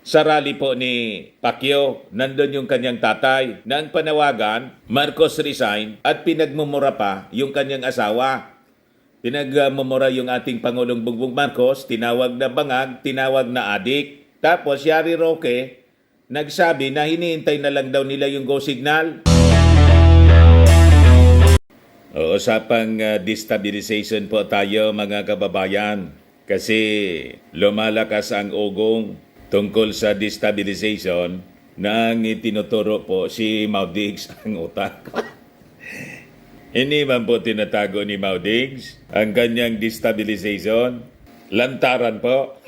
Sa rally po ni Pacquiao, nandun yung kanyang tatay na ang panawagan, Marcos resign at pinagmumura pa yung kanyang asawa. Pinagmumura yung ating Pangulong Bongbong Marcos, tinawag na bangag, tinawag na adik. Tapos Yari Roque, nagsabi na hinihintay na lang daw nila yung go signal. O, usapang destabilization po tayo mga kababayan kasi lumalakas ang ugong tungkol sa destabilization nang itinuturo po si Maudigs ang utak. Hindi man po tinatago ni Maudigs ang kanyang destabilization. Lantaran po.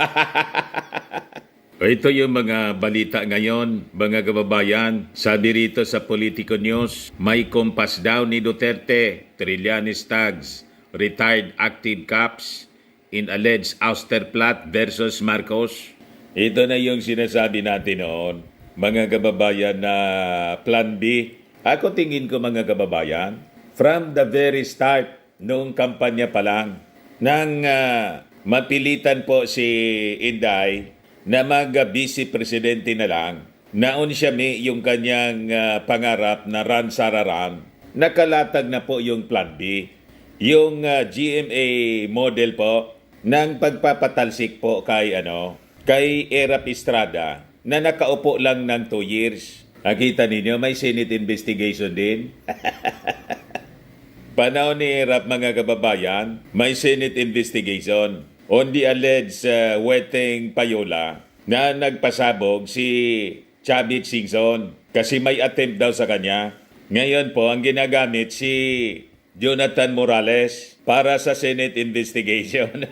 Ito yung mga balita ngayon, mga kababayan. Sabi rito sa Politico News, may kumpas daw ni Duterte, Trillanes tags, retired active cops in alleged ouster plot versus Marcos. Ito na yung sinasabi natin noon, mga kababayan, na Plan B. Ako tingin ko mga kababayan, from the very start, noong kampanya pa lang, nang mapilitan po si Inday na mag-vice presidente na lang, naon siya yung kanyang pangarap na run sararan, nakalatag na po yung Plan B. Yung GMA model po ng pagpapatalsik po kay Erap Estrada na nakaupo lang ng 2 years. Nakita ninyo, may Senate investigation din. Panahon ni Erap, mga kababayan, may Senate investigation on the alleged weteng payola na nagpasabog si Chavit Singson kasi may attempt daw sa kanya. Ngayon po, ang ginagamit si Jonathan Morales para sa Senate investigation.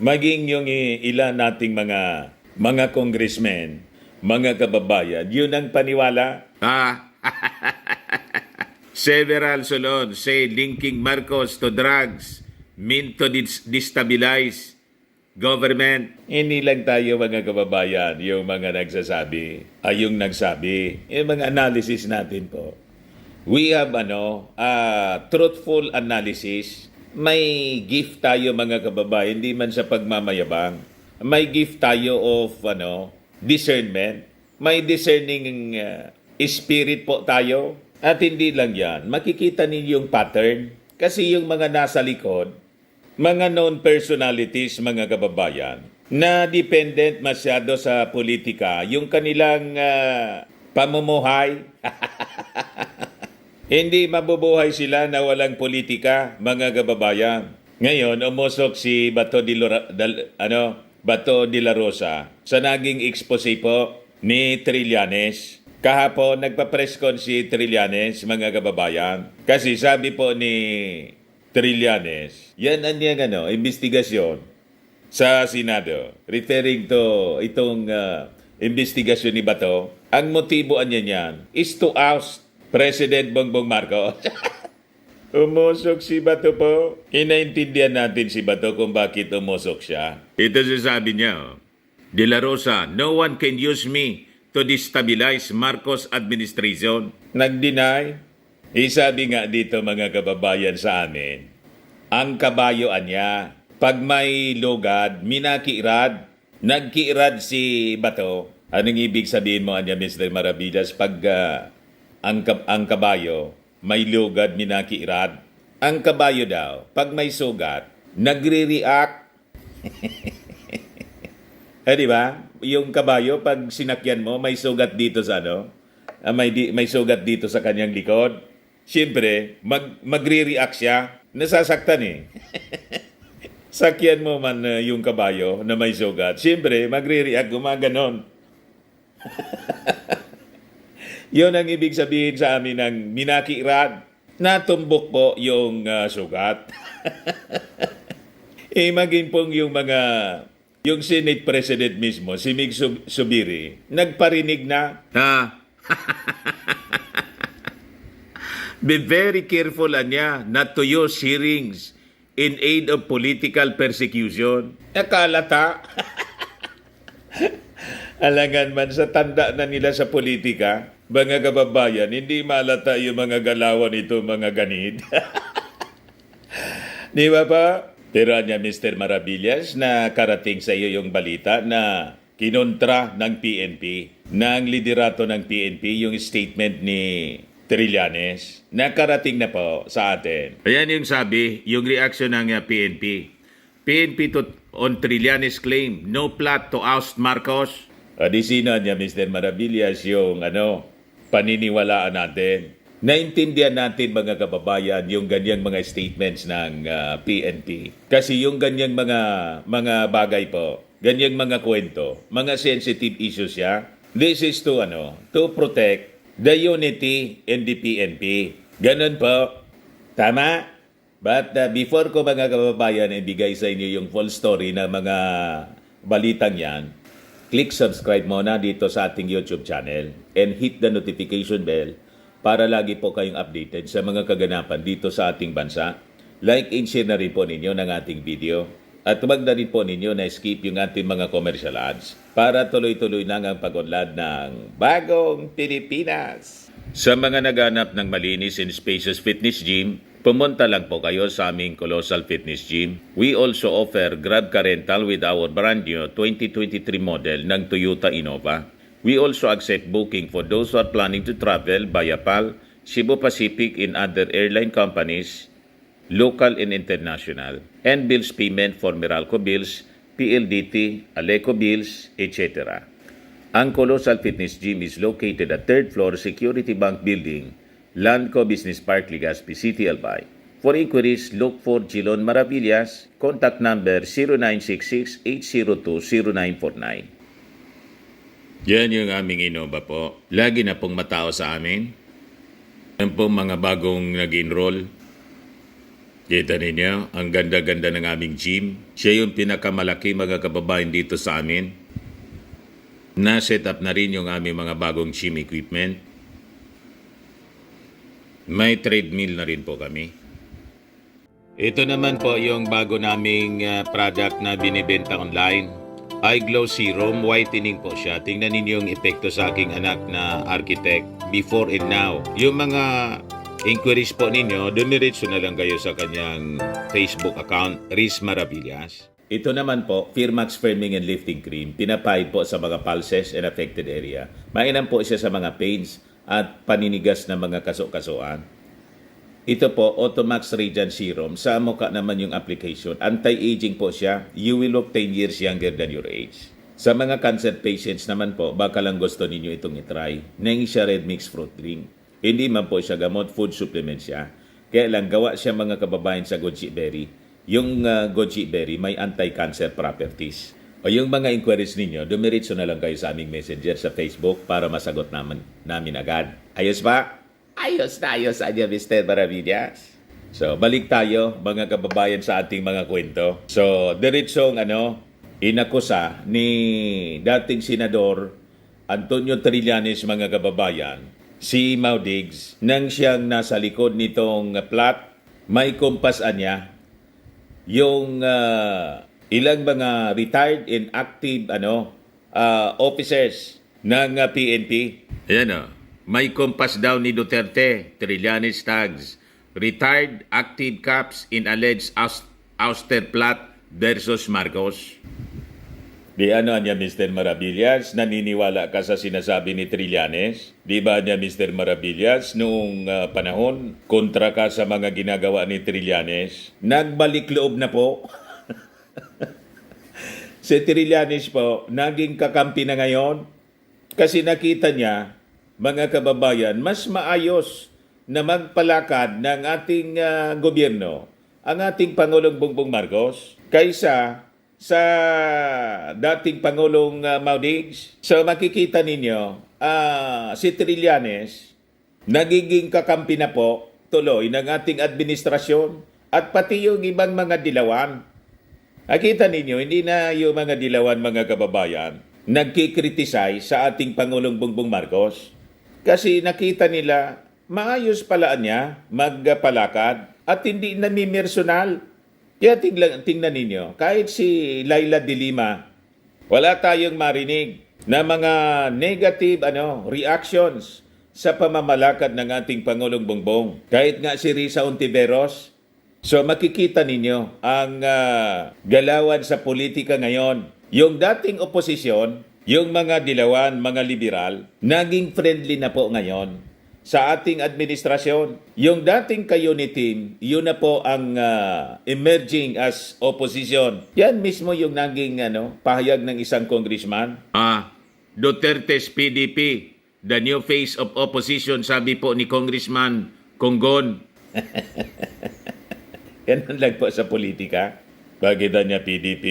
Maging yung ilan nating mga congressmen, mga kababayan, yun ang paniwala. Several sulod say linking Marcos to drugs meant to destabilize government. Hindi lang tayo mga kababayan, yung mga nagsasabi, yung nagsabi, yung mga analysis natin po. We have truthful analysis. May gift tayo mga kababayan, hindi man sa pagmamayabang. May gift tayo of discernment. May discerning spirit po tayo. At hindi lang yan, makikita ninyo yung pattern. Kasi yung mga nasa likod, mga known personalities, mga kababayan, na dependent masyado sa politika, yung kanilang pamumuhay. Hindi mabubuhay sila na walang politika, mga kababayan. Ngayon, umusok si Bato de la Rosa sa naging expose po ni Trillanes. Kahapon, nagpa-press con si Trillanes, mga kababayan. Kasi sabi po ni Trillanes, yan ang niyang investigasyon sa Senado. Referring to itong investigasyon ni Bato, ang motibo niya niyan is to oust President Bongbong Marcos. Umusok si Bato po. Inaintindihan natin si Bato kung bakit umusok siya. Ito sasabi niya, De La Rosa, no one can use me to destabilize Marcos administration. Nag-deny. Sabi nga dito mga kababayan sa amin, ang kabayoan niya, pag may lugad, minakiirad. Nagkiirad si Bato. Anong ibig sabihin mo niya, Mr. Maravillas, pag ang kabayo, may lugad, minakiirad. Ang kabayo daw, pag may sugat, nagre-react. Di ba? Yung kabayo, pag sinakyan mo, may sugat dito sa may sugat dito sa kanyang likod. Siyempre, magre-react siya. Nasasaktan Sakyan mo man yung kabayo na may sugat. Siyempre, magre-react, gumaganon. Yun ang ibig sabihin sa amin ng minakiirad. Natumbok po yung sugat. Maging pong yung Senate President mismo, si Mig Subiri, nagparinig na, be very careful niya not to use hearings in aid of political persecution. Nakalata. Alangan man sa tanda na nila sa politika, mga kababayan, hindi malata yung mga galawan ito, mga ganid. Di ba pa? Pero niya, Mr. Maravillas, na karating sa iyo yung balita na kinontra ng PNP, ng liderato ng PNP, yung statement ni Trillanes. Nakarating na po sa atin. Ayan yung sabi, yung reaction ng PNP. PNP on Trillanes claim, no plot to oust Marcos. Adisina niya, Mr. Maravillas, yung paniniwalaan natin. Naintindihan natin mga kababayan yung ganyang mga statements ng PNP. Kasi yung ganyang mga bagay po, ganyang mga kwento, mga sensitive issues siya. This is to protect the unity in the PNP. Ganun po. Tama? But before ko mga kababayan ibigay sa inyo yung full story ng mga balitang yan, click subscribe muna dito sa ating YouTube channel and hit the notification bell para lagi po kayong updated sa mga kaganapan dito sa ating bansa. Like and share na rin po ninyo ng ating video. At huwag na rin po ninyo na skip yung ating mga commercial ads para tuloy-tuloy na ang pag-unlad ng bagong Pilipinas. Sa mga naghanap ng malinis and spacious fitness gym, pumunta lang po kayo sa aming Colossal Fitness Gym. We also offer Grab Car Rental with our brand new 2023 model ng Toyota Innova. We also accept booking for those who are planning to travel via PAL, Cebu Pacific and other airline companies, local and international, and bills payment for Meralco Bills, PLDT, Aleco Bills, etc. Ang Colossal Fitness Gym is located at 3rd floor Security Bank Building, Landco Business Park, Legazpi City, Albay. For inquiries, look for Gilon Maravillas. Contact number 0966-802-0949. Yan yung aming Innova po. Lagi na pong matao sa amin. Yan pong mga bagong nag-enroll. Kita ninyo, ang ganda-ganda ng aming gym. Siya yung pinakamalaki mga kababayan dito sa amin. Na-set up na rin yung aming mga bagong gym equipment. May treadmill na rin po kami. Ito naman po yung bago naming product na binibenta online. iGlow Serum Whitening po siya. Tingnan ninyo yung epekto sa aking anak na architect before and now. Yung mga inquiries po ninyo, dumiretso na lang kayo sa kanyang Facebook account, Riz Maravillas. Ito naman po, Firmax Firming and Lifting Cream. Pinapahid po sa mga pulses and affected area. Mainam po siya sa mga pains at paninigas na mga kaso-kasuan. Ito po, Automax Radiant Serum. Sa mukha naman yung application. Anti-aging po siya. You will look 10 years younger than your age. Sa mga cancer patients naman po, baka lang gusto ninyo itong itry. Nang siya red mixed fruit drink. Hindi man po siya gamot, food supplement siya. Kaya lang gawa siya mga kababayan sa goji berry. Yung goji berry may anti-cancer properties. O yung mga inquiries ninyo, dumiretso na lang kayo sa aming messenger sa Facebook para masagot namin agad. Ayos ba? Ayos na Mr. Maravillas. So, balik tayo mga kababayan sa ating mga kwento. So, diretsong inakusa ni dating Senador Antonio Trillanes mga kababayan, si Mau Diggs, nang siyang nasa likod nitong plot, may kumpasan niya yung ilang mga retired and active officers ng PNP. Ayan may kumpas daw ni Duterte, Trillanes tags, retired active cops in alleged ouster plot versus Marcos. Di niya Mr. Maravillas, naniniwala ka sa sinasabi ni Trillanes? Di ba niya Mr. Maravillas, noong panahon, kontra ka sa mga ginagawa ni Trillanes? Nagbalik loob na po. Si Trillanes po, naging kakampi na ngayon kasi nakita niya, mga kababayan, mas maayos na magpalakad ng ating gobyerno, ang ating Pangulong Bongbong Marcos, kaysa sa dating Pangulong Mau Diggs. So makikita ninyo, si Trillanes, nagiging kakampi na po tuloy ng ating administrasyon at pati yung ibang mga dilawan. Nakita ninyo, hindi na yung mga dilawan mga kababayan nagkikriticize sa ating Pangulong Bongbong Marcos. Kasi nakita nila, maayos pala niya magpalakad at hindi namimersonal. Kaya tingnan ninyo, kahit si Laila de Lima, wala tayong marinig na mga negative reactions sa pamamalakad ng ating Pangulong Bongbong. Kahit nga si Risa Ontiveros. So makikita ninyo ang galawan sa politika ngayon. yung dating oposisyon, yung mga dilawan, mga liberal, naging friendly na po ngayon sa ating administrasyon. Yung dating Kayuni team, yun na po ang emerging as opposition. Yan mismo yung naging pahayag ng isang congressman. Duterte's PDP, the new face of opposition, sabi po ni Congressman Conggon. Yan lang po sa politika. Bakit niya PDP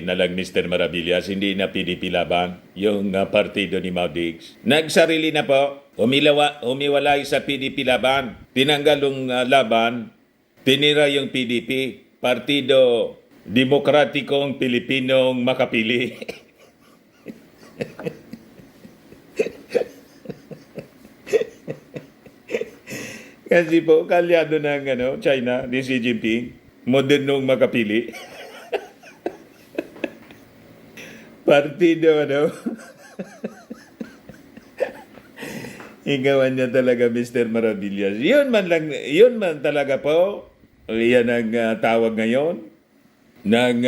na lang Mr. Maravillas, hindi na PDP laban, yung partido ni Maudigs. Nagsarili na po, humiwalay sa PDP laban, tinanggal yung laban, tinira yung PDP, Partido Demokratikong Pilipinong Makapili. Kasi po, kalyado ng China, ni Xi Jinping, modernong makapili. Partido, Higawan niya talaga, Mr. Maravillas. Yun man talaga po. Yan ang tawag ngayon ng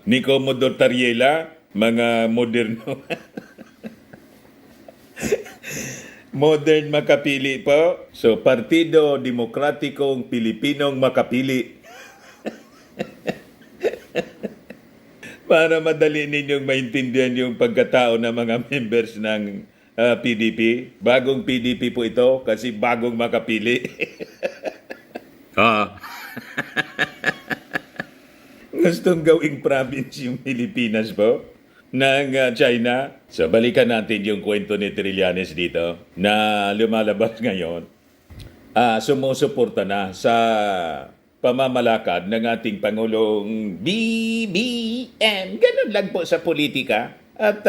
ni Commodore Tariela, mga moderno. Modern makapili po. So, Partido Demokratikong Pilipinong Makapili. Para madali ninyong maintindihan yung pagkatao ng mga members ng PDP. Bagong PDP po ito kasi bagong makapili. Gustong gawing province yung Pilipinas po ng China. So balikan natin yung kwento ni Trillanes dito na lumalabas ngayon. Sumusuporta na sa pamamalakad ng ating Pangulong BBM. Ganun lang po sa politika. At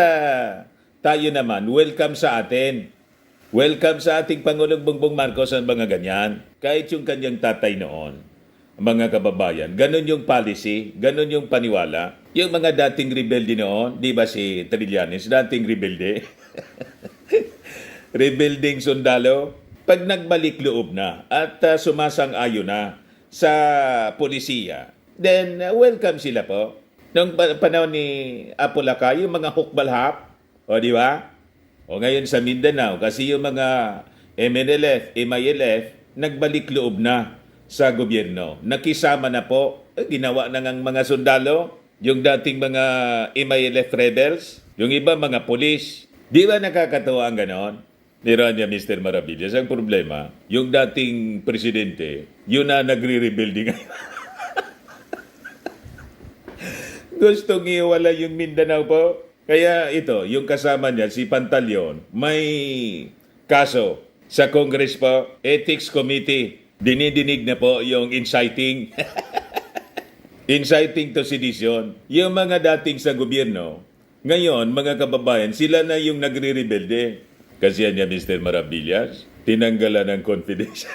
tayo naman, welcome sa atin. Welcome sa ating Pangulong Bongbong Marcos ang mga ganyan. Kahit yung kanyang tatay noon, mga kababayan, ganun yung policy, ganun yung paniwala. Yung mga dating rebelde noon, di ba si Trillanes, dating rebelde? Rebelding sundalo, pag nagbalik loob na at sumasang-ayon na sa polisiya, then welcome sila po. Nung panahon ni Apo Lakay, yung mga hukbalhap, o di ba? O ngayon sa Mindanao, kasi yung mga MNLF, MILF, nagbalik loob na sa gobyerno. Nakisama na po, ginawa na ng mga sundalo, yung dating mga MILF rebels, yung iba mga polis. Di ba nakakatawa ang ganon? Nira niya Mr. Maravillas. Ang problema, yung dating presidente, yun na nagre-rebuilding. Gustong iwala yung Mindanao po. Kaya ito, yung kasama niya, si Pantaleon, may kaso sa Congress po, Ethics Committee. Dinidinig na po yung inciting. Inciting to sedition. Yung mga dating sa gobyerno, ngayon, mga kababayan, sila na yung nagre-rebelde. Kasi yan niya, Mr. Maravillas, tinanggalan ng confidence.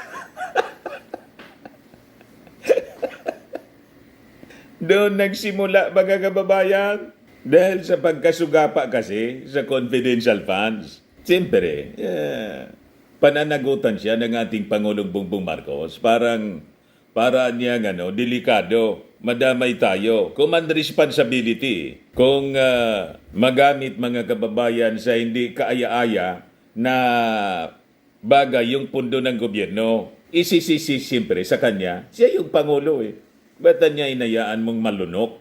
Doon nagsimula, mga kababayan, dahil sa pagkasugapa kasi sa confidential funds. Siyempre, pananagutan siya ng ating Pangulong Bongbong Marcos. Parang niya delikado, madamay tayo. Command responsibility. Kung magamit mga kababayan sa hindi kaaya-aya na bagay yung pundo ng gobyerno, isisisi siyempre sa kanya. Siya yung Pangulo eh. Ba't niya inayaan mong malunok?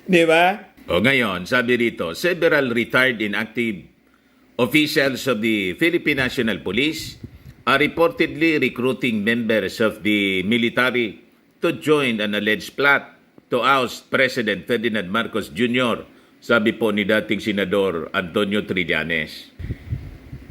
Di ba? O ngayon, sabi rito, several retired inactive officials of the Philippine National Police are reportedly recruiting members of the military to join an alleged plot to oust President Ferdinand Marcos Jr., sabi po ni dating Senador Antonio Trillanes.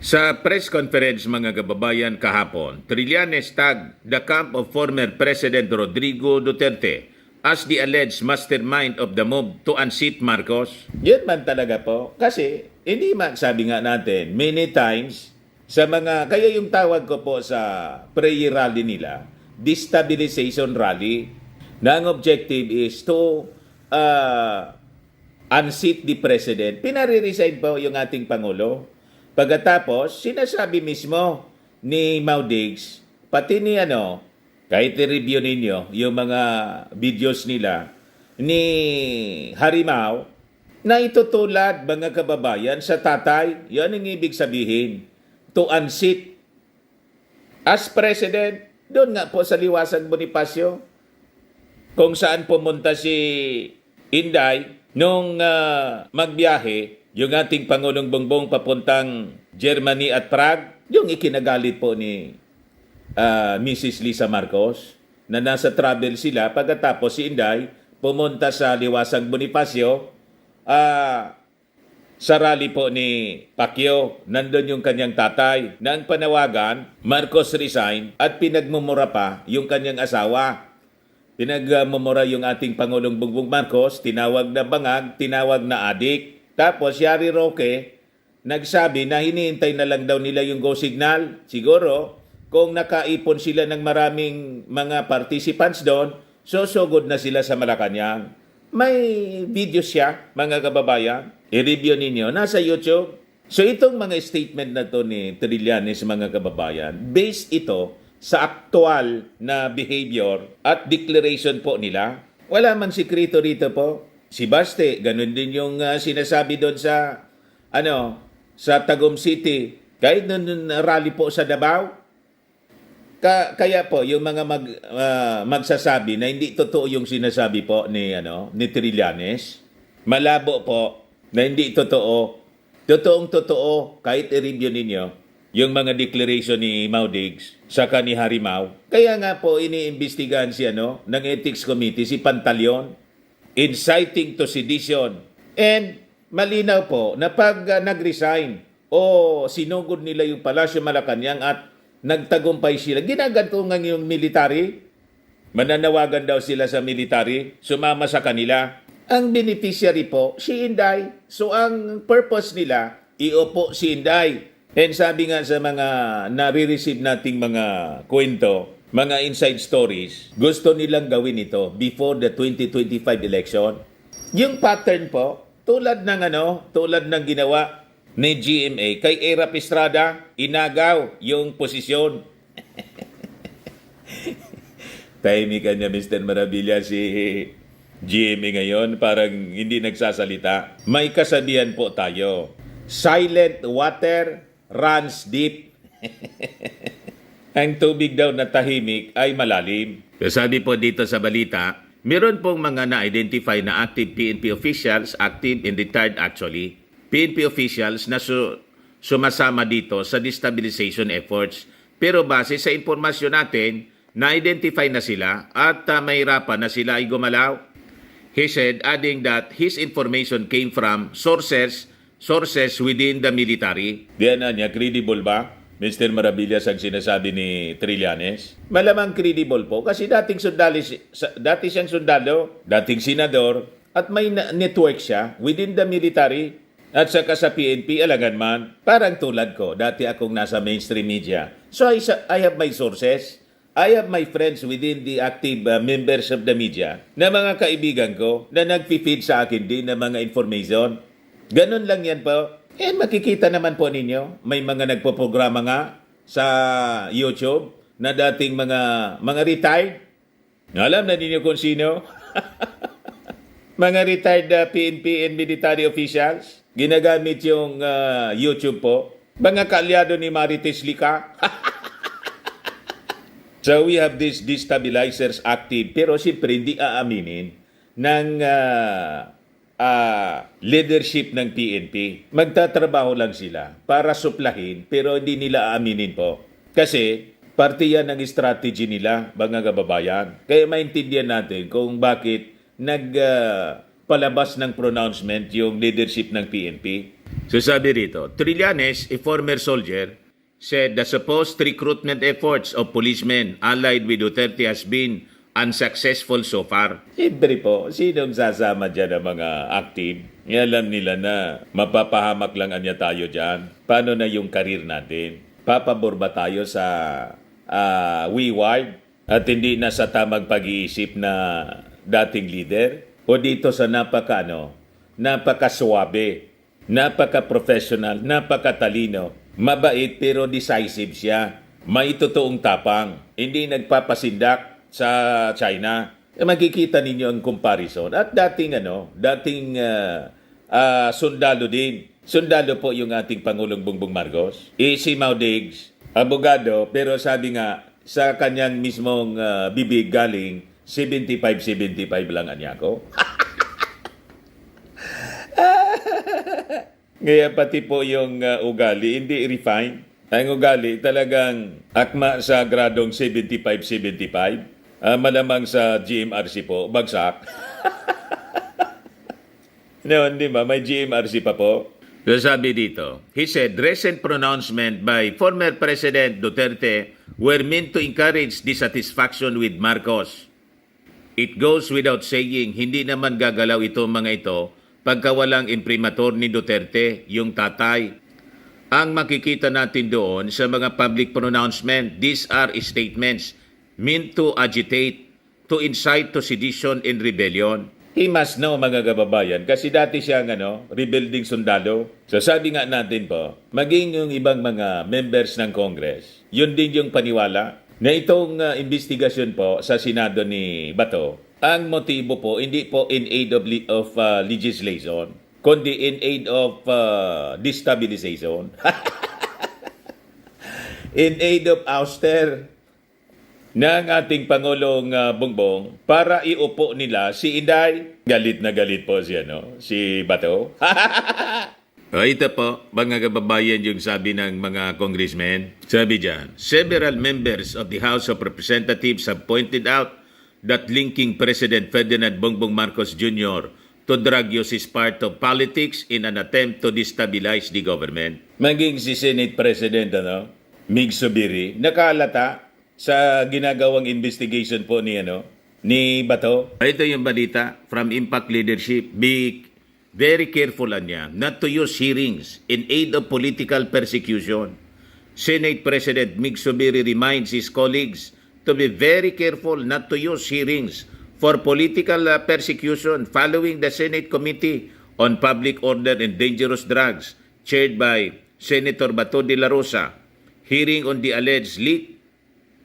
Sa press conference mga kababayan kahapon, Trillanes tagged the camp of former President Rodrigo Duterte as the alleged mastermind of the move to unseat Marcos. Yun man talaga po. Kasi, hindi man, sabi nga natin, many times, sa mga, kaya yung tawag ko po sa prayer rally nila, destabilization rally, na ang objective is to unseat the president. Pinare-resign po yung ating Pangulo. Pagkatapos, sinasabi mismo ni Maudigs, pati ni kahit i-review ninyo yung mga videos nila, ni Harimau na itutulad, mga kababayan, sa tatay. Yan ang ibig sabihin. To unseat as president, doon nga po sa Liwasag Bonifacio, kung saan pumunta si Inday nung magbiyahe, yung ating Pangulong Bongbong papuntang Germany at Prague, yung ikinagalit po ni Mrs. Lisa Marcos, na nasa travel sila pagkatapos si Inday pumunta sa Liwasag Bonifacio sa rally po ni Pacquiao. Nandun yung kanyang tatay na ang panawagan, Marcos resign, at pinagmumura pa yung kanyang asawa. Pinagmumura yung ating Pangulong Bongbong Marcos, tinawag na bangag, tinawag na adik. Tapos Yari Roque nagsabi na hinihintay na lang daw nila yung go signal. Siguro, kung nakaipon sila ng maraming mga participants doon, sosogod na sila sa Malacanang. May video siya, mga kababayan. I-review ninyo. Nasa YouTube. So itong mga statement na to ni Trillanes, mga kababayan, based ito sa aktual na behavior at declaration po nila. Wala man sikreto rito po. Si Baste, ganun din yung sinasabi doon sa Tagum City. Kahit nung rally po sa Davao, kaya po yung mga magsasabi na hindi totoo yung sinasabi po ni Trillanes, malabo po na hindi totoo. Totoong totoo kahit i-review ninyo yung mga declaration ni Maudigs saka ni Harimau. Kaya nga po iniimbestigahan si ng Ethics Committee si Pantaleon, inciting to sedition. And malinaw po na pag nag-resign o sinugod nila yung Palasyo Malacanang at nagtagumpay sila, ginagantungan yung military, mananawagan daw sila sa military, sumama sa kanila. Ang beneficiary po, si Inday. So ang purpose nila, iupo si Inday. And sabi nga sa mga nare-receive nating mga kwento, mga inside stories, gusto nilang gawin ito before the 2025 election. Yung pattern po, tulad ng ginawa ni GMA kay Erap Estrada, inagaw yung posisyon. Tahimikan niya, Mr. Maravilla, si GMA ngayon, parang hindi nagsasalita. May kasabihan po tayo, silent water runs deep. Ang tubig daw na tahimik ay malalim. Sabi po dito sa balita, meron pong mga na-identify na active PNP officials, active and retired actually, PNP officials na sumasama dito sa destabilization efforts. Pero base sa impormasyon natin, na-identify na sila at mahirapan na sila ay gumalaw. He said, adding that his information came from sources within the military. Diyan na niya, credible ba? Mr. Maravillas ang sinasabi ni Trillanes. Malamang credible po kasi dati siyang sundalo, dating senador, at may network siya within the military. At saka sa PNP, alangan man, parang tulad ko, dati akong nasa mainstream media. So I have my sources, I have my friends within the active members of the media, na mga kaibigan ko, na nag-feed sa akin din ng mga information. Ganun lang yan po. And makikita naman po ninyo, may mga nagpo-programa nga sa YouTube, na dating mga retired. Alam na ninyo kung sino? Mga retired PNP and military officials. Ginagamit yung YouTube po. Mga kaalyado ni Marites Lica. So we have these destabilizers active. Pero siyempre hindi aaminin ng leadership ng PNP. Magtatrabaho lang sila para suplahin pero hindi nila aaminin po. Kasi parte yan ng strategy nila, mga kababayan. Kaya maintindihan natin kung bakit palabas ng pronouncement yung leadership ng PNP. So sabi rito, Trillanes, a former soldier, said the supposed recruitment efforts of policemen allied with Duterte has been unsuccessful so far. Siyempre po, sinong sasama dyan ng mga active? Alam nila na mapapahamak lang anya tayo dyan. Paano na yung karir natin? Papabor ba tayo sa WeWard at hindi na sa tamang pag-iisip na dating leader? O dito sa napakaswabe, napaka-professional, napakatalino, mabait pero decisive siya. May totoong tapang, hindi nagpapasindak sa China. Makikita ninyo ang comparison. At dating sundalo din. Sundalo po yung ating Pangulong Bongbong Marcos. Si Mau Diggs, abogado, pero sabi nga, sa kanyang mismong bibig galing, 75 lang anya ko. Kaya pati po yung ugali, hindi refine. Ang ugali talagang akma sa gradong 75. Malamang sa GMRC po, bagsak. No, di ba? May GMRC pa po. So sabi dito, he said, recent pronouncement by former President Duterte were meant to encourage dissatisfaction with Marcos. It goes without saying, hindi naman gagalaw ito mga ito pagka walang imprimatur ni Duterte, yung tatay. Ang makikita natin doon sa mga public pronouncement, these are statements meant to agitate, to incite to sedition and rebellion. He must know mga kababayan kasi dati siyang rebuilding sundalo. So sabi nga natin po, maging yung ibang mga members ng Congress, yun din yung paniwala na itong investigasyon po sa Senado ni Bato, ang motibo po hindi po in aid of legislation, kundi in aid of destabilization. In aid of ouster ng ating Pangulong Bongbong para iupo nila si Inday. Galit na galit po siya, si Bato. Ito po, mga kababayan, yung sabi ng mga congressmen. Sabi dyan, several members of the House of Representatives have pointed out that linking President Ferdinand Bongbong Marcos Jr. to drug use is part of politics in an attempt to destabilize the government. Maging si Senate President, Mig Subiri, nakalata sa ginagawang investigation po ni Bato. Ito yung balita from Impact Leadership. Be very careful niya not to use hearings in aid of political persecution. Senate President Mig Subiri reminds his colleagues to be very careful not to use hearings for political persecution following the Senate Committee on Public Order and Dangerous Drugs chaired by Senator Bato de la Rosa hearing on the alleged leak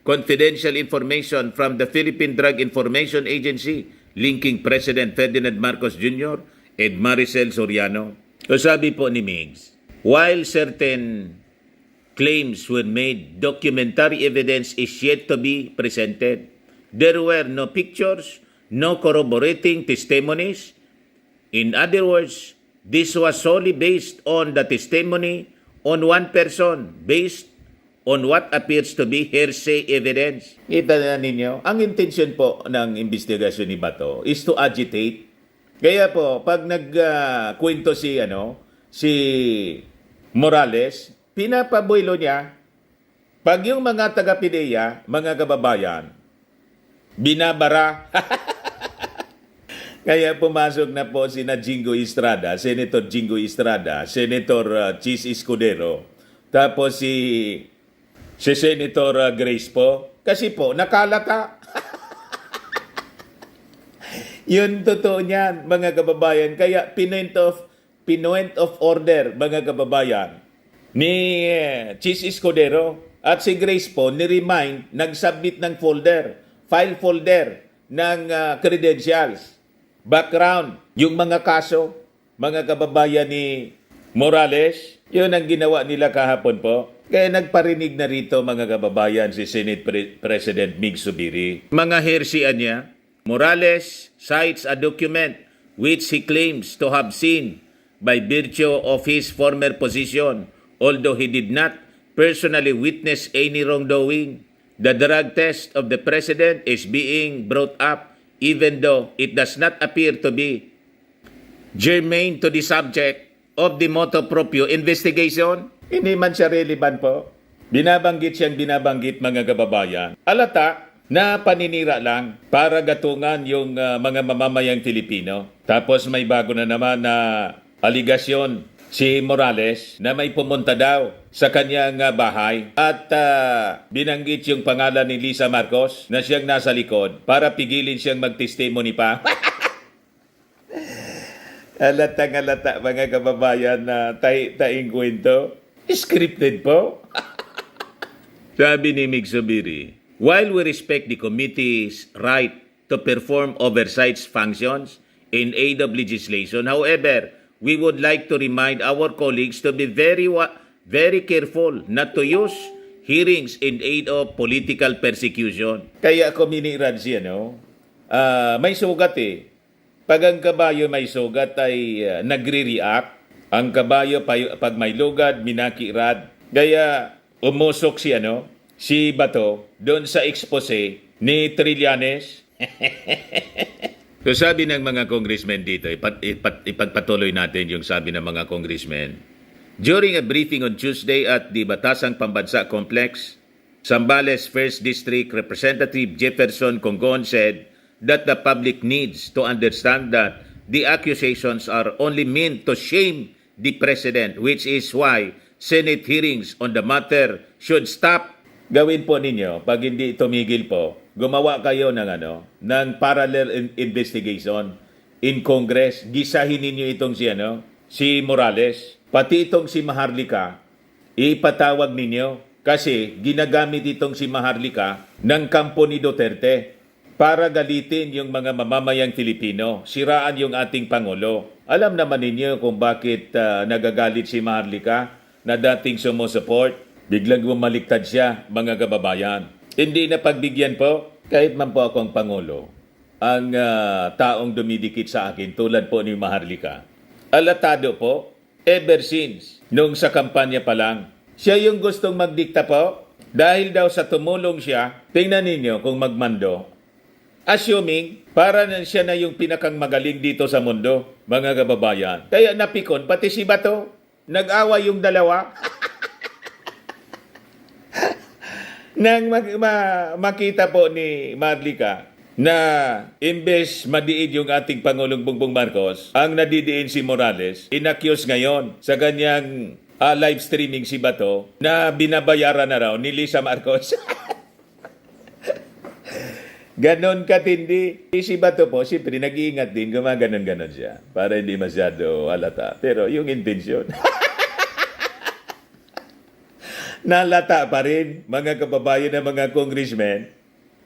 confidential information from the Philippine Drug Information Agency linking President Ferdinand Marcos Jr. and Maricel Soriano. So sabi po ni Migs, while certain claims were made, documentary evidence is yet to be presented. There were no pictures, no corroborating testimonies. In other words, this was solely based on the testimony on one person based on what appears to be hearsay evidence. Kita na ninyo, ang intention po ng investigasyon ni Bato is to agitate. Kaya po, pag nagkwento si Morales, pinapabuelo niya, pag yung mga taga-PDEA, mga kababayan, binabara. Kaya pumasok na po si Jingo Estrada, Senator Jingo Estrada, Senator Chis Escudero, tapos si Senator Grace po, kasi po, nakalata. Yun totoo niyan, mga kababayan. Kaya pinoint of order, mga kababayan, ni Chis Escudero at si Grace po, ni-remind, nag-submit ng file folder ng credentials, background, yung mga kaso, mga kababayan ni Morales, yun ang ginawa nila kahapon po. Kaya nagparinig na rito mga kababayan si Senate President Mig Subiri. Mga hersian niya, Morales cites a document which he claims to have seen by virtue of his former position, although he did not personally witness any wrongdoing. The drug test of the President is being brought up even though it does not appear to be germane to the subject of the motu proprio investigation. Hindi man siya relevant po. Binabanggit siyang binabanggit mga kababayan. Alata na paninira lang para gatungan yung mga mamamayang Pilipino. Tapos may bago na naman na aligasyon si Morales na may pumunta daw sa kanyang bahay at binanggit yung pangalan ni Lisa Marcos na siyang nasa likod para pigilin siyang magtestimony pa. Alata mga kababayan na taing kwento. Scripted po. Sabi ni Mig Subiri, while we respect the committee's right to perform oversight functions in aid of legislation. However, we would like to remind our colleagues to be very careful not to use hearings in aid of political persecution. Kaya ako minirad siya, no? May sugat eh. Pag ang kabayo may sugat ay nagre-react. Ang kabayo pag may lugad, minakirad. Kaya umusok siya, no? Si Bato doon sa expose ni Trillanes. So sabi ng mga congressmen dito, ipagpatuloy natin yung sabi ng mga congressmen. During a briefing on Tuesday at the Batasang Pambansa Complex, Zambales 1st District Representative Jefferson Congon said that the public needs to understand that the accusations are only meant to shame the President, which is why Senate hearings on the matter should stop. Gawin po ninyo, pag hindi tumigil po, gumawa kayo ng parallel investigation in Congress. Gisahin ninyo itong si Morales, pati itong si Maharlika, ipatawag ninyo kasi ginagamit itong si Maharlika ng kampo ni Duterte para galitin yung mga mamamayang Filipino, siraan yung ating Pangulo. Alam naman ninyo kung bakit nagagalit si Maharlika na dating sumusupport. Biglang bumaliktad siya, mga kababayan. Hindi na pagbigyan po, kahit man po akong Pangulo, ang taong dumidikit sa akin tulad po ni Maharlika. Alatado po, ever since, nung sa kampanya pa lang, siya yung gustong magdikta po. Dahil daw sa tumulong siya, tingnan ninyo kung magmando. Assuming, para na siya na yung pinakang magaling dito sa mundo, mga kababayan. Kaya napikon, pati si Bato, nag-away yung dalawa. Nang makita po ni Maharlika na imbes madiin yung ating Pangulong Bongbong Marcos, ang nadidiin si Morales, inaccuse ngayon sa kanyang live streaming si Bato na binabayaran na raw ni Lisa Marcos. Ganon katindi. Si Bato po, siyempre nag-iingat din, gumaganon-ganon siya para hindi masyado halata. Pero yung intensyon, nalata pa rin, mga kababayan ng mga congressmen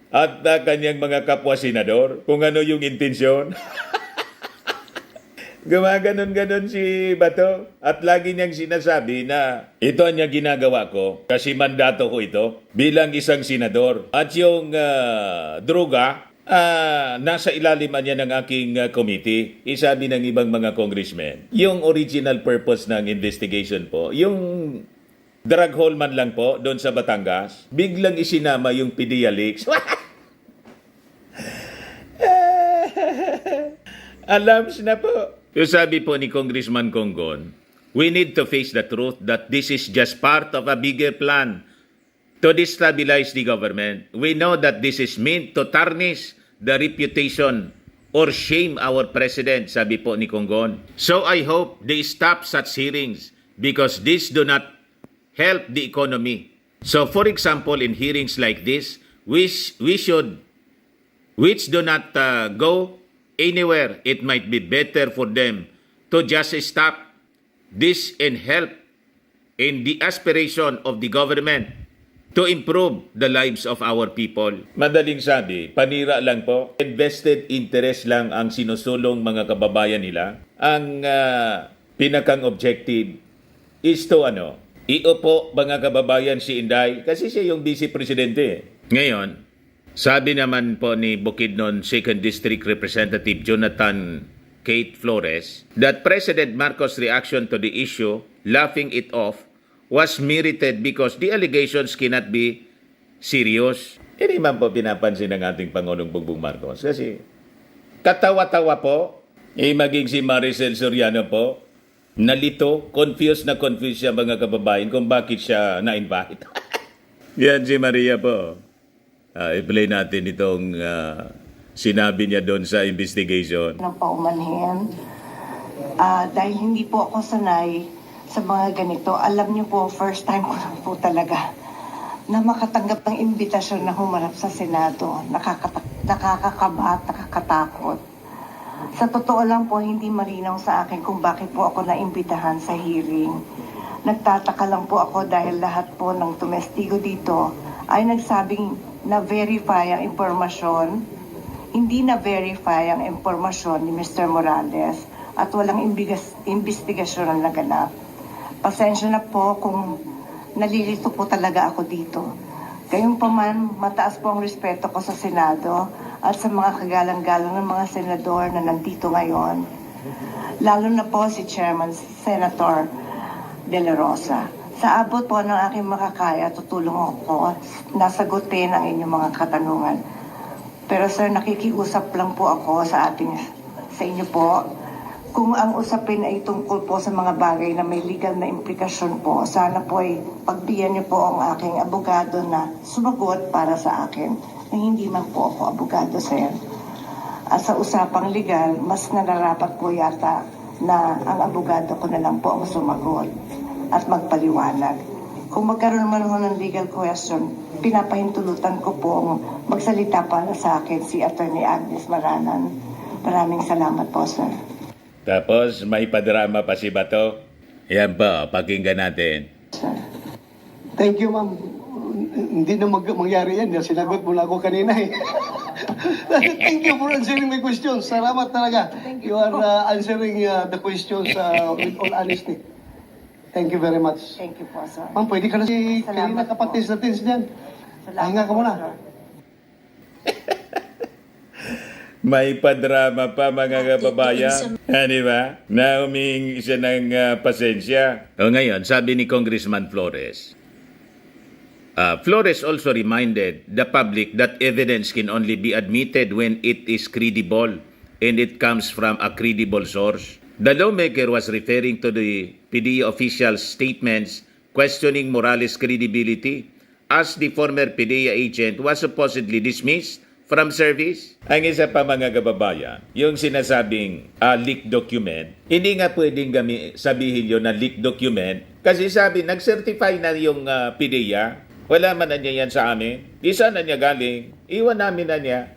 at kanyang mga kapwa senador kung ano yung intensyon. Gumaganon-ganon si Bato at lagi niyang sinasabi na ito ang ginagawa ko kasi mandato ko ito bilang isang senador. At yung droga, nasa ilalim niya ng aking committee. Isabi ng ibang mga congressmen, yung original purpose ng investigation po, yung drug haul man lang po doon sa Batangas, biglang isinama yung Pedialyx. Alarms na po. So sabi po ni Congressman Congon, we need to face the truth that this is just part of a bigger plan to destabilize the government. We know that this is meant to tarnish the reputation or shame our president, sabi po ni Congon. So I hope they stop such hearings because this do not help the economy. So for example, in hearings like this, which do not go anywhere, it might be better for them to just stop this and help in the aspiration of the government to improve the lives of our people. Madaling sabi, panira lang po, invested interest lang ang sinusulong mga kababayan nila. Ang pinakang objective is to iupo mga kababayan si Inday kasi siya yung vice presidente. Ngayon, sabi naman po ni Bukidnon 2nd District Representative Jonathan Kate Flores that President Marcos' reaction to the issue, laughing it off, was merited because the allegations cannot be serious. Hindi man po pinapansin ng ating Pangulong Bongbong Marcos kasi katawa-tawa po, maging si Maricel Soriano po, nalito, confused siya mga kababayan kung bakit siya na-invite. Yan si Maria po. I-play natin itong sinabi niya doon sa investigation. Ng paumanhin. Dahil hindi po ako sanay sa mga ganito. Alam niyo po, first time ko lang po talaga na makatanggap ng imbitasyon na humarap sa Senado. Nakakakaba at nakakatakot. Sa totoo lang po, hindi malinaw sa akin kung bakit po ako naimbitahan sa hearing. Nagtataka lang po ako dahil lahat po ng tumestigo dito ay nagsabing na-verify ang impormasyon hindi na-verify ang impormasyon ni Mr. Morales at walang investigasyon ang naganap. Pasensya na po kung nalilito po talaga ako dito. Gayunpaman, mataas po ang respeto ko sa Senado at sa mga kagalang-galang ng mga senador na nandito ngayon. Lalo na po si Chairman Senator De La Rosa. Sa abot po ng aking makakaya, tutulong ako na sagutin ang inyong mga katanungan. Pero sir, nakikiusap lang po ako sa inyo po. Kung ang usapin ay tungkol po sa mga bagay na may legal na implikasyon po, sana po ay pagbigyan niyo po ang aking abogado na sumagot para sa akin. Na hindi man po ako abogado, sir. At sa usapang legal, mas nararapat po yata na ang abogado ko na lang po ang sumagot at magpaliwanag. Kung magkaroon man ho ng legal question, pinapahintulutan ko pong magsalita para sa akin si Attorney Agnes Maranan. Maraming salamat po, sir. Tapos may padrama pa si Bato. Yan po, pakinggan natin. Sir. Thank you, ma'am. Hindi na mangyari yan. Sinagot mo na ako kanina eh. Thank you for answering my questions. Salamat talaga. You are answering the questions with all honesty. Thank you very much. Thank you po, sir. Ma'am, pwede ka na si Salamat kanina kapatis na tins dyan. Pahinga ka po, muna. sir. May padrama pa mga kababayan. Di ba? Na humingi siya ng pasensya. O ngayon, sabi ni Congressman Flores, Flores also reminded the public that evidence can only be admitted when it is credible and it comes from a credible source. The lawmaker was referring to the PDEA official statements questioning Morales' credibility as the former PDEA agent was supposedly dismissed from service. Ang isa pa mga kababayan, yung sinasabing leaked document, hindi nga pwedeng sabihin yun na leaked document kasi sabi, nag-certify na yung PDEA. Wala man na niya yan sa amin. Di saan na niya galing? Iwan namin na niya.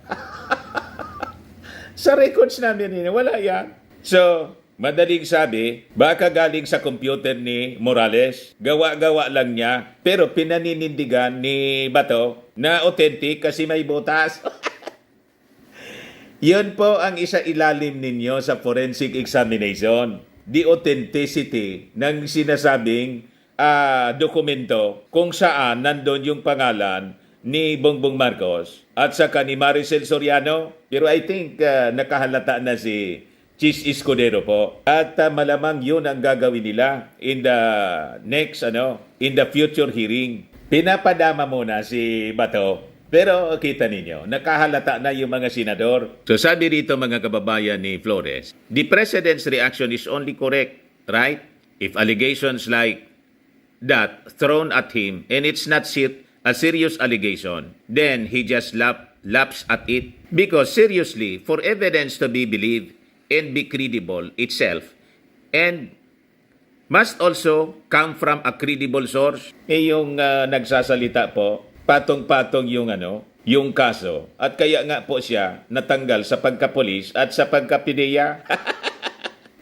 Sa records namin niya, wala yan. So, madaling sabi, baka galing sa computer ni Morales. Gawa-gawa lang niya. Pero pinaninindigan ni Bato na authentic kasi may butas. Yun po ang isa ilalim ninyo sa forensic examination. The authenticity ng sinasabing dokumento kung saan nandun yung pangalan ni Bongbong Marcos at saka ni Maricel Soriano. Pero I think nakahalata na si Chis Escudero po. At malamang yun ang gagawin nila in the next, in the future hearing. Pinapadama muna si Bato. Pero kita ninyo, nakahalata na yung mga senador. So sabi rito mga kababayan ni Flores, the President's reaction is only correct, right? If allegations like that thrown at him and it's not a serious allegation, then he just laps at it. Because seriously, for evidence to be believed and be credible itself and must also come from a credible source. Yung nagsasalita po, patong-patong yung kaso. At kaya nga po siya natanggal sa pagkapulis at sa pagkapideya.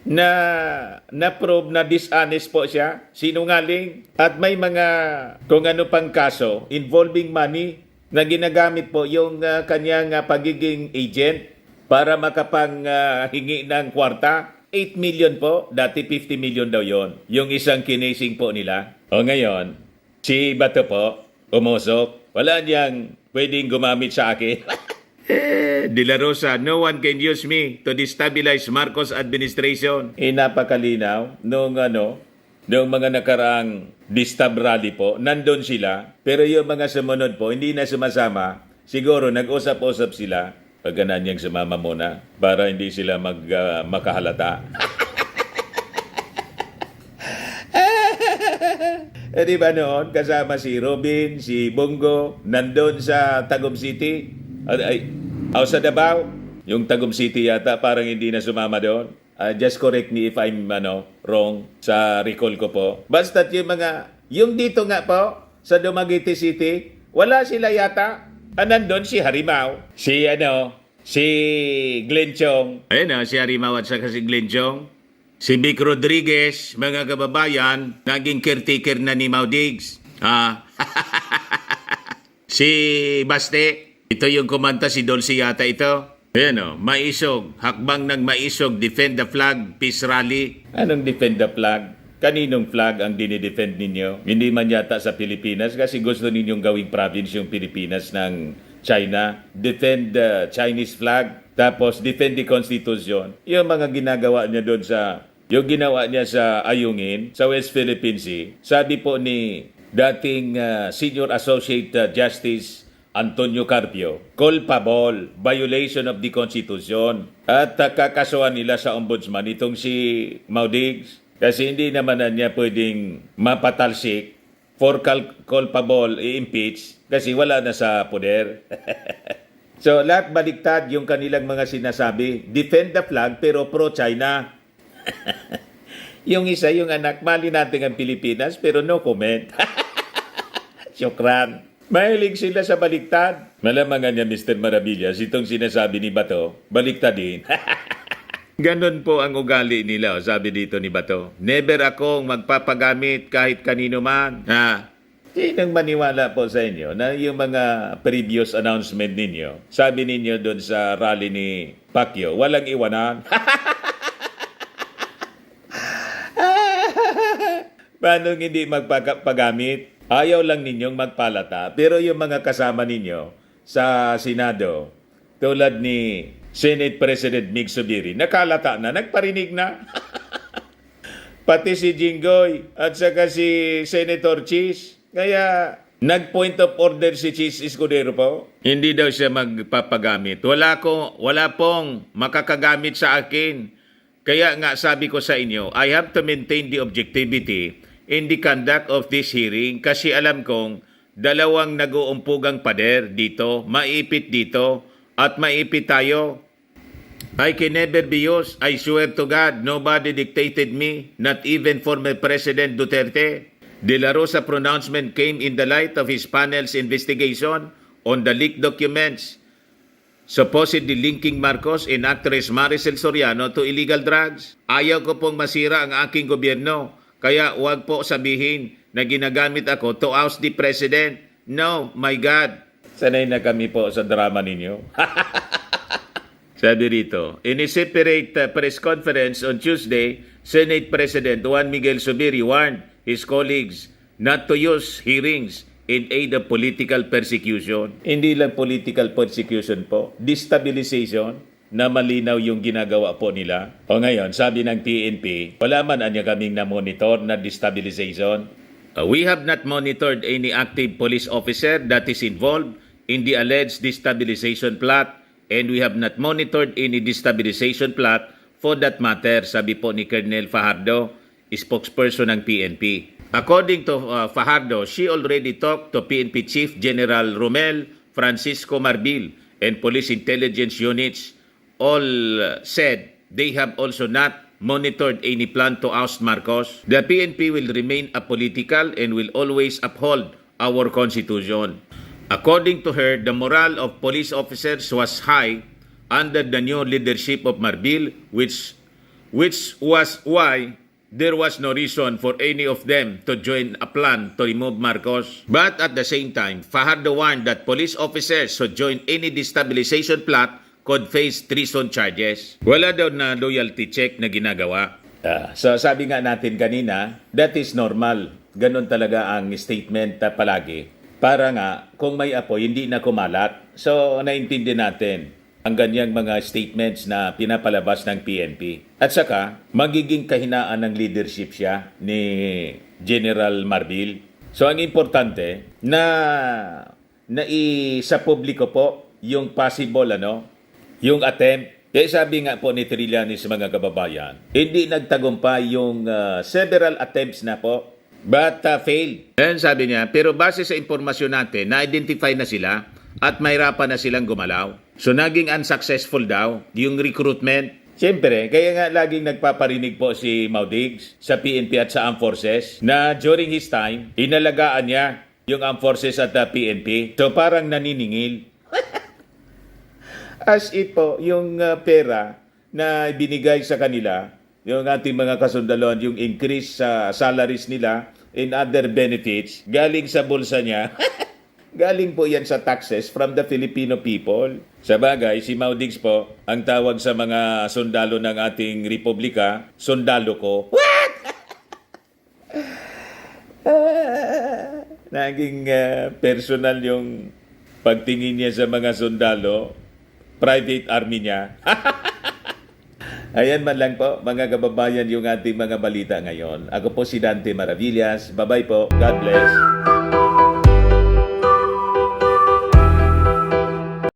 na prove na dishonest po siya, sinungaling. At may mga kung ano pang kaso involving money na ginagamit po yung kanyang pagiging agent para makapanghingi ng kwarta. 8 million po, dati 50 million daw yon. Yung isang kinesing po nila. O ngayon, si Bato po, umusok. Wala niyang pwedeng gumamit sa akin. De La Rosa, no one can use me to destabilize Marcos administration. Napakalinaw nung mga nakaraang distab rally po, nandun sila. Pero yung mga sumunod po, hindi na sumasama. Siguro nag-usap-usap sila. Pagka niyang sumama muna para hindi sila makahalata. Di ba noon, kasama si Robin, si Bongo, nandun sa Tagum City. Sa Davao, yung Tagum City yata, parang hindi na sumama doon. Just correct me if I'm wrong sa recall ko po. Basta't yung dito nga po, sa Dumaguete City, wala sila yata. Nandun si Harimau, si Glenn Chong. Ayun si Harimau at saka si Glenn Chong. Si Vic Rodriguez, mga kababayan, naging caretaker na ni Mau Diggs. Si Baste, ito yung kumanta, si Dolce yata ito. Ayan o, maisog. Hakbang ng maisog, defend the flag, peace rally. Anong defend the flag? Kaninong flag ang dinidefend ninyo? Hindi man yata sa Pilipinas kasi gusto ninyong gawing province yung Pilipinas ng China. Defend the Chinese flag. Tapos defend the Constitution. Yung mga ginagawa niya doon yung ginawa niya sa Ayungin, sa West Philippine Sea. Sabi po ni dating Senior Associate Justice Antonio Carpio, culpable, violation of the Constitution. At kakasuhan nila sa ombudsman itong si Maudigs kasi hindi naman na niya pwedeng mapatalsik for culpable, i-impeach kasi wala na sa poder. So lahat baliktad yung kanilang mga sinasabi. Defend the flag pero pro-China. Yung isa, yung anak, mali natin ang Pilipinas pero no comment. Syukran. Mahilig sila sa baliktad. Malamangan niya, Mr. Maravillas, itong sinasabi ni Bato, baliktad din. Ganon po ang ugali nila, sabi dito ni Bato. Never akong magpapagamit kahit kanino man. Sinong maniwala po sa inyo na yung mga previous announcement ninyo, sabi ninyo doon sa rally ni Pacquiao, walang iwanan. Paano hindi magpagamit? Ayaw lang ninyong magpalata. Pero yung mga kasama ninyo sa Senado, tulad ni Senate President Mig Zubiri, nakalata na, nagparinig na. Pati si Jinggoy at saka si Senator Chis. Kaya nag-point of order si Chis Escudero po. Hindi daw siya magpapagamit. Wala pong makakagamit sa akin. Kaya nga sabi ko sa inyo, I have to maintain the objectivity in the conduct of this hearing kasi alam kong dalawang nag-uumpugang pader dito, maipit dito at maipit tayo. I can never be used. I swear to God, nobody dictated me, not even former President Duterte. De La Rosa pronouncement came in the light of his panel's investigation on the leaked documents supposedly linking Marcos and actress Maricel Soriano to illegal drugs. Ayaw ko pong masira ang aking gobyerno. Kaya huwag po sabihin na ginagamit ako to oust the president. No, my God. Sanay na kami po sa drama ninyo. Sabi rito, in a separate press conference on Tuesday, Senate President Juan Miguel Zubiri warned his colleagues not to use hearings in aid of political persecution. Hindi lang political persecution po, destabilization na malinaw yung ginagawa po nila. O ngayon, sabi ng PNP, wala man anya kaming na-monitor na destabilization. We have not monitored any active police officer that is involved in the alleged destabilization plot and we have not monitored any destabilization plot for that matter, sabi po ni Colonel Fajardo, spokesperson ng PNP. According to Fajardo, she already talked to PNP Chief General Romel Francisco Marbil and police intelligence units. All said they have also not monitored any plan to oust Marcos. The PNP will remain apolitical and will always uphold our constitution. According to her, the morale of police officers was high under the new leadership of Marbil, which was why there was no reason for any of them to join a plan to remove Marcos. But at the same time, Fajardo warned that police officers who join any destabilization plot could face treason charges. Wala daw na loyalty check na ginagawa. So sabi nga natin kanina, that is normal. Ganon talaga ang statement palagi. Para nga, kung may apoy, hindi na kumalat. So naintindi natin ang ganyang mga statements na pinapalabas ng PNP. At saka, magiging kahinaan ng leadership siya ni General Marbil. So ang importante na sa publiko po yung possible yung attempt. Kaya sabi nga po ni Trillanes mga kababayan, hindi nagtagumpay yung several attempts na po, but failed. And sabi niya, pero base sa impormasyon natin, na-identify na sila at mahirapan na silang gumalaw. So naging unsuccessful daw yung recruitment. Siyempre, kaya nga laging nagpaparinig po si Maudigs sa PNP at sa Armed Forces na during his time, inalagaan niya yung Armed Forces at PNP. So parang naniningil. As if po, yung pera na binigay sa kanila, yung ating mga kasundaluhan, yung increase sa salaries nila and other benefits, galing sa bulsa niya, Galing po yan sa taxes from the Filipino people. Sa bagay, si Maudix po, ang tawag sa mga sundalo ng ating republika, sundalo ko. What? Naging personal yung pagtingin niya sa mga sundalo, private army niya. Ayan man lang po, mga kababayan, yung ating mga balita ngayon. Ako po si Dante Maravillas. Bye-bye po. God bless.